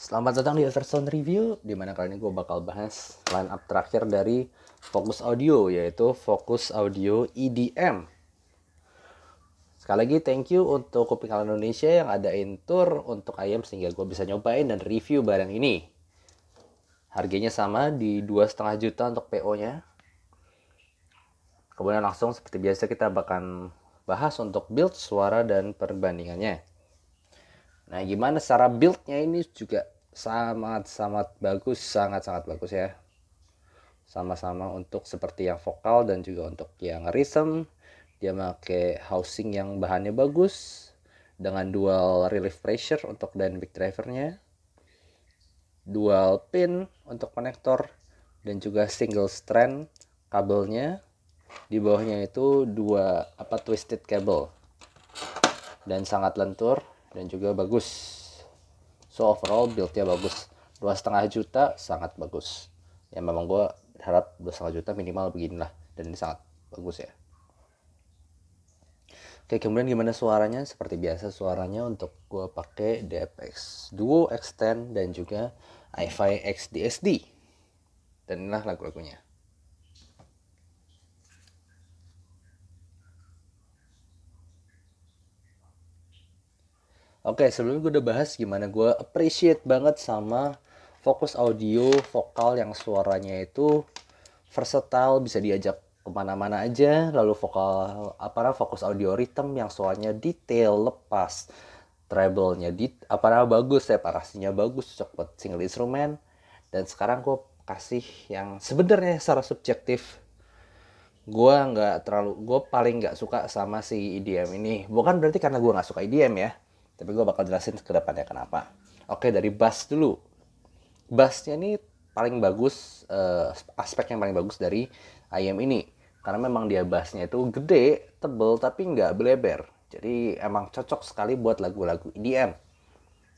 Selamat datang di Everstone Review, di mana kali ini gue bakal bahas line up terakhir dari Focus Audio, yaitu Focus Audio EDM. Sekali lagi thank you untuk Kuping Indonesia yang adain tour untuk IM sehingga gue bisa nyobain dan review barang ini. Harganya sama di 2,5 juta untuk PO-nya. Kemudian langsung seperti biasa kita bakal bahas untuk build, suara, dan perbandingannya. Nah, gimana secara build-nya ini juga sangat-sangat bagus, sangat-sangat bagus ya. Sama-sama untuk seperti yang vokal dan juga untuk yang rhythm. Dia pakai housing yang bahannya bagus dengan dual relief pressure untuk dynamic drivernya, dual pin untuk konektor, dan juga single strand kabelnya. Di bawahnya itu dua twisted cable dan sangat lentur dan juga bagus. So overall buildnya bagus. 2,5 juta sangat bagus. Ya memang gue harap 2,5 juta minimal beginilah. Dan ini sangat bagus ya. Oke, kemudian gimana suaranya? Seperti biasa suaranya untuk gue pakai DFX Duo X10 dan juga iFi X DSD. Dan inilah lagu-lagunya. Oke, sebelumnya gue udah bahas gimana gue appreciate banget sama Focus Audio vokal yang suaranya itu versatile, bisa diajak kemana-mana aja. Lalu Focus Audio Rhythm yang suaranya detail, lepas, treble-nya bagus ya, parasinya bagus, cocok buat single instrumen. Dan sekarang gue kasih yang sebenarnya secara subjektif gue paling nggak suka sama si EDM ini. Bukan berarti karena gue nggak suka EDM ya, tapi gue bakal jelasin ke depannya kenapa. Oke, dari bass dulu. Bassnya ini paling bagus, aspek yang paling bagus dari IM ini, karena memang dia bassnya itu gede, tebel, tapi nggak beleber. Jadi emang cocok sekali buat lagu-lagu EDM.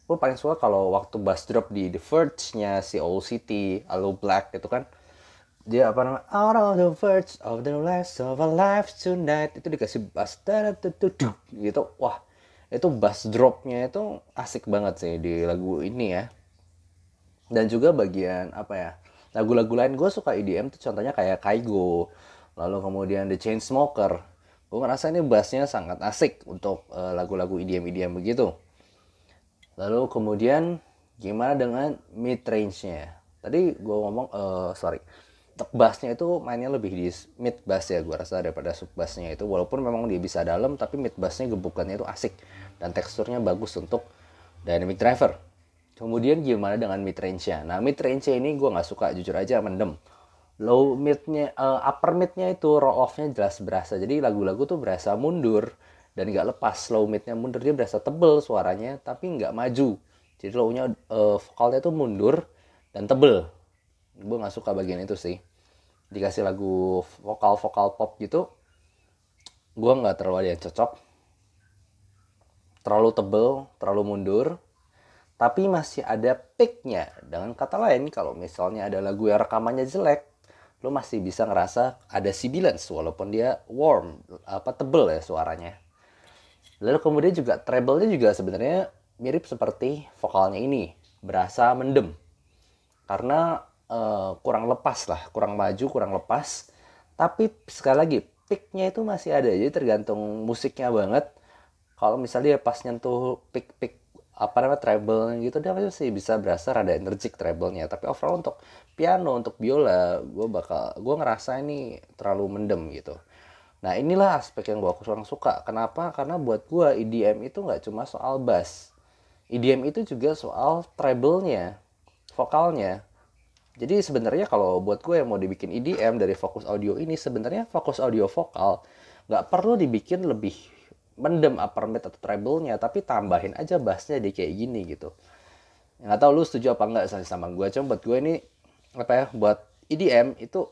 Gue paling suka kalau waktu bass drop di The Verge-nya si Old City, Aloe Black itu kan, dia out of the verge of the last of our life tonight, itu dikasih bass gitu. Wah, itu bass dropnya itu asik banget sih di lagu ini ya. Dan juga bagian lagu-lagu lain gue suka EDM tuh, contohnya kayak Kygo, lalu kemudian The Chainsmoker. Gue ngerasa ini bassnya sangat asik untuk lagu-lagu EDM begitu. Lalu kemudian gimana dengan mid range-nya? Tadi gue ngomong untuk bassnya itu mainnya lebih di mid bass ya, gue rasa, daripada sub bassnya itu. Walaupun memang dia bisa dalam, tapi mid bassnya gebukannya itu asik dan teksturnya bagus untuk dynamic driver. Kemudian gimana dengan mid range-nya? Nah, mid range-nya ini gue nggak suka, jujur aja, mendem. Upper mid-nya itu roll off-nya jelas berasa. Jadi lagu-lagu tuh berasa mundur dan nggak lepas. Low mid-nya mundur, dia berasa tebel suaranya, tapi nggak maju. Jadi low-nya vokalnya tuh mundur dan tebel. Gue nggak suka bagian itu sih. Dikasih lagu vokal pop gitu, gue nggak terlalu ada yang cocok. Terlalu tebel, terlalu mundur, tapi masih ada peaknya. Dengan kata lain, kalau misalnya ada lagu yang rekamannya jelek, lo masih bisa ngerasa ada sibilance walaupun dia warm, tebel ya suaranya. Lalu kemudian juga treble-nya juga sebenarnya mirip seperti vokalnya ini, berasa mendem. Karena kurang lepas lah, kurang maju, kurang lepas. Tapi sekali lagi, peaknya itu masih ada, jadi tergantung musiknya banget. Kalau misalnya pas nyentuh peak treble gitu, dia masih bisa berasa rada energik treble-nya. Tapi overall untuk piano, untuk biola, gue ngerasa ini terlalu mendem gitu. Nah, inilah aspek yang gue kurang suka. Kenapa? Karena buat gue EDM itu nggak cuma soal bass. EDM itu juga soal treble-nya, vokalnya. Jadi sebenarnya kalau buat gue yang mau dibikin EDM dari Focus Audio ini, sebenarnya Focus Audio vokal nggak perlu dibikin lebih mendem upper mid atau treble-nya, tapi tambahin aja bassnya di kayak gini gitu. Nggak tahu lu setuju apa nggak sama gue. Cuma buat gue ini buat EDM itu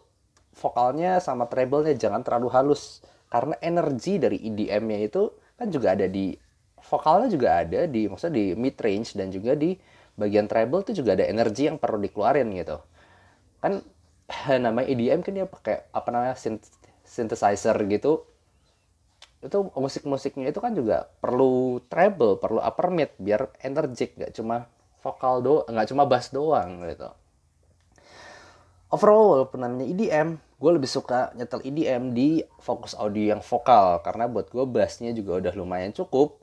vokalnya sama treble-nya jangan terlalu halus, karena energi dari EDM-nya itu kan juga ada di vokalnya, juga ada di maksudnya di mid range, dan juga di bagian treble itu juga ada energi yang perlu dikeluarin gitu. Kan namanya EDM kan dia pakai synthesizer gitu. Itu musik-musiknya itu kan juga perlu treble, perlu upper mid biar energik, gak cuma vokal nggak cuma bass doang gitu. Overall walaupun namanya EDM, gue lebih suka nyetel EDM di fokus audio yang vokal, karena buat gue bassnya juga udah lumayan cukup,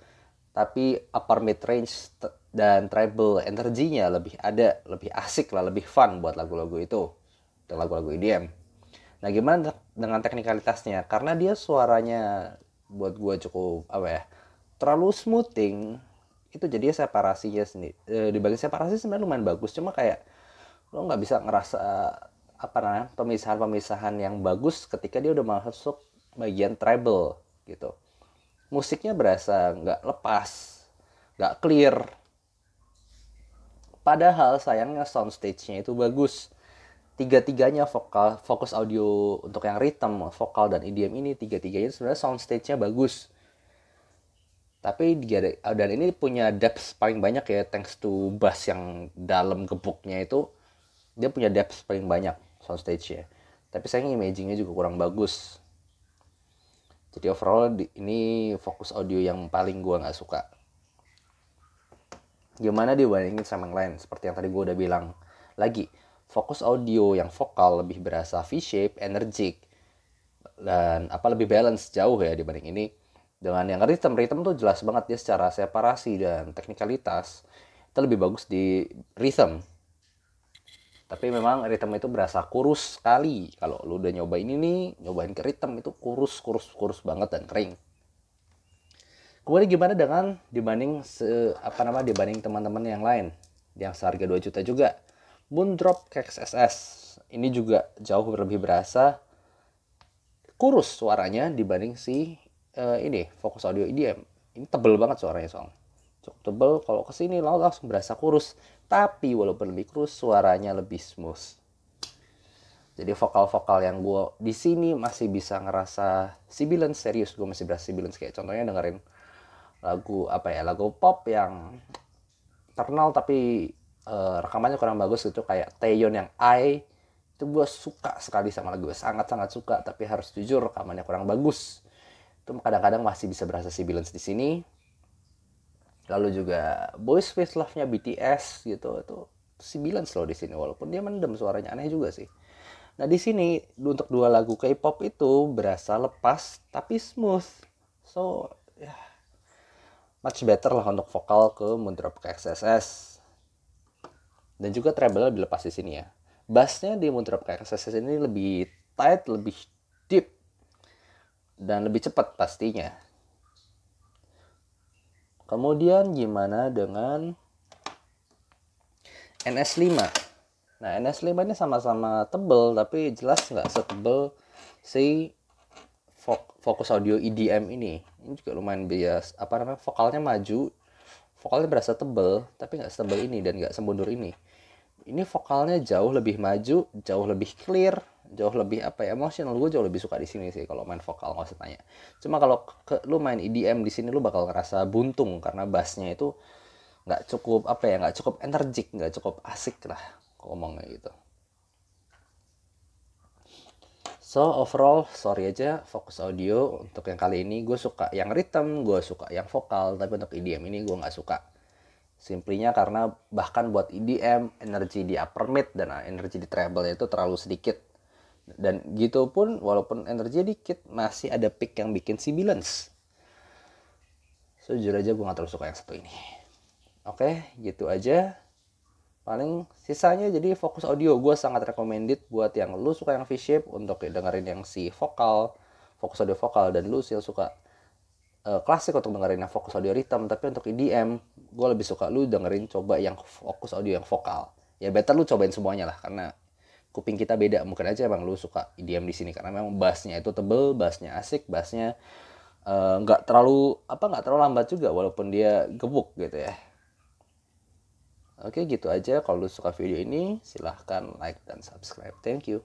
tapi upper mid range dan treble energinya lebih ada, lebih asik lah, lebih fun buat lagu-lagu itu dan lagu-lagu EDM. Nah gimana dengan teknikalitasnya? Karena dia suaranya buat gue cukup terlalu smoothing, itu jadinya separasinya sendiri. Di bagian separasi sebenarnya lumayan bagus, cuma kayak lo nggak bisa ngerasa pemisahan-pemisahan yang bagus ketika dia udah masuk bagian treble gitu. Musiknya berasa nggak lepas, nggak clear. Padahal sayangnya soundstage-nya itu bagus. Tiga-tiganya vokal, fokus audio untuk yang rhythm, vokal, dan EDM ini, tiga-tiganya sebenarnya soundstage-nya bagus. Tapi dan ini punya depth paling banyak ya, thanks to bass yang dalam gebuknya itu, dia punya depth paling banyak soundstage-nya. Tapi sayangnya imaging-nya juga kurang bagus. Jadi overall ini fokus audio yang paling gue nggak suka. Gimana dibandingin sama yang lain? Seperti yang tadi gue udah bilang. Lagi, fokus audio yang vokal lebih berasa V-shape, energik, dan lebih balance jauh ya dibanding ini. Dengan yang rhythm tuh jelas banget dia secara separasi dan teknikalitas itu lebih bagus di rhythm. Tapi memang rhythm itu berasa kurus sekali. Kalau lu udah nyobain nyobain ke rhythm itu kurus banget dan kering. Kemudian gimana dengan dibanding teman-teman yang lain yang seharga 2 juta juga? Moondrop KXSS ini juga jauh lebih berasa kurus suaranya dibanding ini fokus audio EDM. Ini tebel banget suaranya soalnya. Cukup tebel, kalau kesini langsung berasa kurus. Tapi walaupun lebih kurus, suaranya lebih smooth. Jadi vokal-vokal yang gue di sini masih bisa ngerasa sibilan, serius gue masih berasa sibilan. Kayak contohnya dengerin lagu pop yang terkenal tapi rekamannya kurang bagus gitu, kayak Taeyeon yang I. Itu gue suka sekali sama lagu, sangat-sangat suka, tapi harus jujur rekamannya kurang bagus. Itu kadang-kadang masih bisa berasa sibilan di sini. Lalu juga Boys with Love-nya BTS gitu, itu sibilan slow di sini, walaupun dia mendem suaranya, aneh juga sih. Nah di sini untuk 2 lagu K-pop itu berasa lepas tapi smooth, so much better lah untuk vokal ke Moondrop KXSS. Dan juga treble lebih lepas di sini ya. Bassnya di Moondrop KXSS ini lebih tight, lebih deep, dan lebih cepat pastinya. Kemudian gimana dengan NS5? Nah NS5 ini sama-sama tebel, tapi jelas nggak setebel si fokus audio EDM ini. Ini juga lumayan bias, vokalnya maju, vokalnya berasa tebel, tapi nggak setebel ini dan nggak semundur ini. Ini vokalnya jauh lebih maju, jauh lebih clear, jauh lebih emosional. Gue jauh lebih suka di sini sih kalau main vokal, nggak usah tanya. Cuma kalau lu main EDM di sini lu bakal ngerasa buntung karena bassnya itu nggak cukup nggak cukup energik, nggak cukup asik lah ngomongnya gitu. So overall sorry aja, fokus audio untuk yang kali ini gue suka yang rhythm, gue suka yang vokal, tapi untuk EDM ini gue nggak suka. Simplinya karena bahkan buat EDM, energi di upper mid dan energi di treble itu terlalu sedikit. Dan gitu pun walaupun energi dikit, masih ada pick yang bikin sibilance. So jujur aja gue gak terlalu suka yang satu ini. Oke, gitu aja. Paling sisanya jadi fokus audio gue sangat recommended buat yang lu suka yang V-shape untuk dengerin yang si vokal, fokus audio vokal, dan lu sih suka klasik untuk dengerin yang fokus audio rhythm. Tapi untuk EDM gue lebih suka lu dengerin coba yang fokus audio yang vokal. Ya better lu cobain semuanya lah, karena kuping kita beda. Mungkin aja emang lu suka EDM di sini karena memang bassnya itu tebel, bassnya asik, bassnya nggak terlalu lambat juga walaupun dia gebuk gitu ya. Oke gitu aja. Kalau lu suka video ini silahkan like dan subscribe. Thank you.